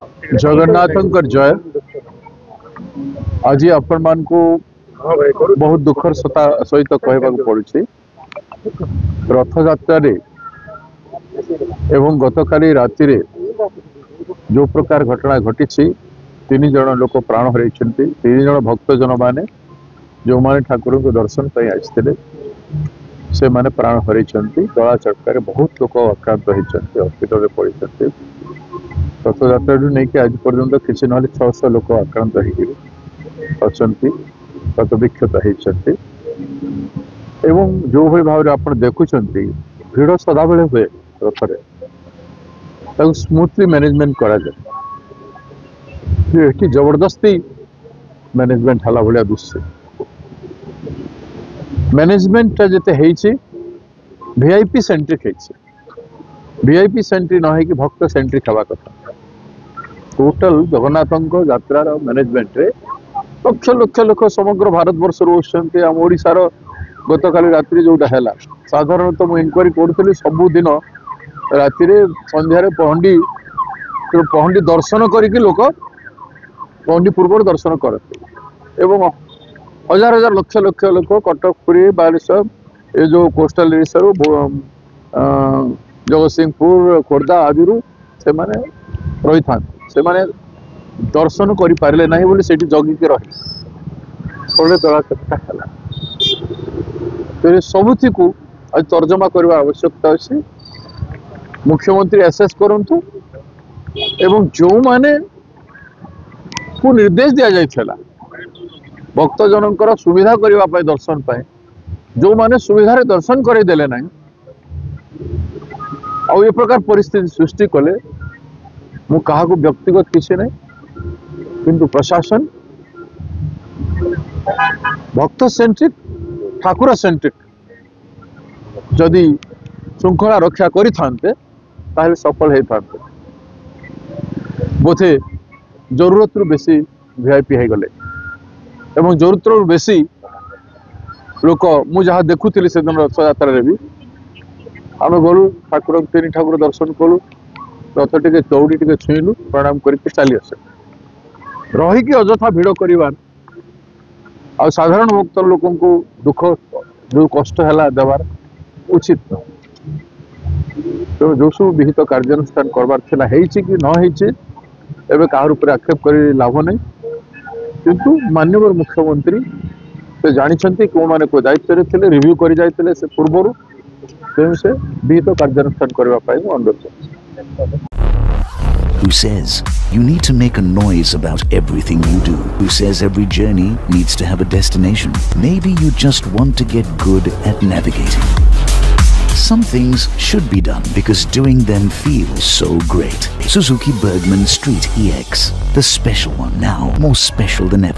जगन्नाथ जय। आज आपण मान को बहुत दुखर सहित कहवा पड़ी रथ यात्रा एवं गतकाली राति जो प्रकार घटना घटी 3 जन लोक प्राण हर 3 जन भक्तजन माने जो माने ठाकुर को दर्शन पर आसते से माने प्राण हर दला चटक बहुत लोक आक्रांत होती हस्पिटाल पड़ते रथ यात्रा नहीं कि आज पर्यंत किसी ना 600 लोक आक्रांत होती रथ विक्षत होती एवं जो भाई भाव आप देखुं भिड़ सदा बेले हुए रथरे स्मूथली मैनेजमेंट करा जाए जबरदस्ती मैनेजमेंट हला भाया दुश्य मैनेजमेंट जिते वीआईपी सेंट्रिक वीआईपी सेंट्री न कि भक्त सेंट्रिक हवा कथा टोटल जगन्नाथ यात्रार मैनेजमेंट रे लक्ष लक्ष लोक समग्र भारत वर्ष रोचते आम ओडार गतकाली रात्रि जोटा है साधारणतः मुझे इनक्वारी करूँ सबुदिन राति संध्यारे पहंडी दर्शन करके लोक पहंडी पूर्व दर्शन करते एवं हजार हजार लक्ष लक्ष लोक कटक पुरी बालेश्वर ये जो कोस्टाल एरिया जगतसिंहपुर खोर्धा आदि से रही था से दर्शन कर पारे ना बोली से जगिक रही दला चकटा है सबुति को आज तर्जमा करने आवश्यकता अच्छी मुख्यमंत्री एसेस करंतु एवं जो माने को निर्देश दि जाइछला भक्त जनकर सुविधा करने दर्शन पाए जो माने सुविधार दर्शन करदेले ना आ ये प्रकार परिस्थिति सृष्टि कले मु कहा को व्यक्तिगत किसी नहीं किंतु प्रशासन भक्त सेंट्रिक ठाकुर सेंट्रिक जदि श्रृंखला रक्षा करिथांते ताहले सफल होता बोधे जरूरत रु बेसी वीआईपी हो गले एवं जरूरत रु बेसी लोक मु जहाँ देखुली से दिन रथ यात्रा भी आम गलु ठाकुर 3 ठाकुर दर्शन कलु रथ टे चौड़ी टे छुईलु प्रणाम करके चली आस रहीकि अजथा भिड़ करवा आ साधारण भक्त लोक दुख जो कष्ट है देवार उचित न तो जो सब विहित कार्यानुष्ठान करवार कि न कहार ऊपर आक्षेप कर लाभ नहीं किंतु माननीय मुख्यमंत्री से जानते कौ मैंने को दायित्व थे रिव्यू कर जाते से पूर्वर से विहित कार्यानुष्ठान करने अनुरोध Who says you need to make a noise about everything you do? Who says every journey needs to have a destination? Maybe you just want to get good at navigating. Some things should be done because doing them feels so great. Suzuki Bergman Street EX, the special one, now more special than ever.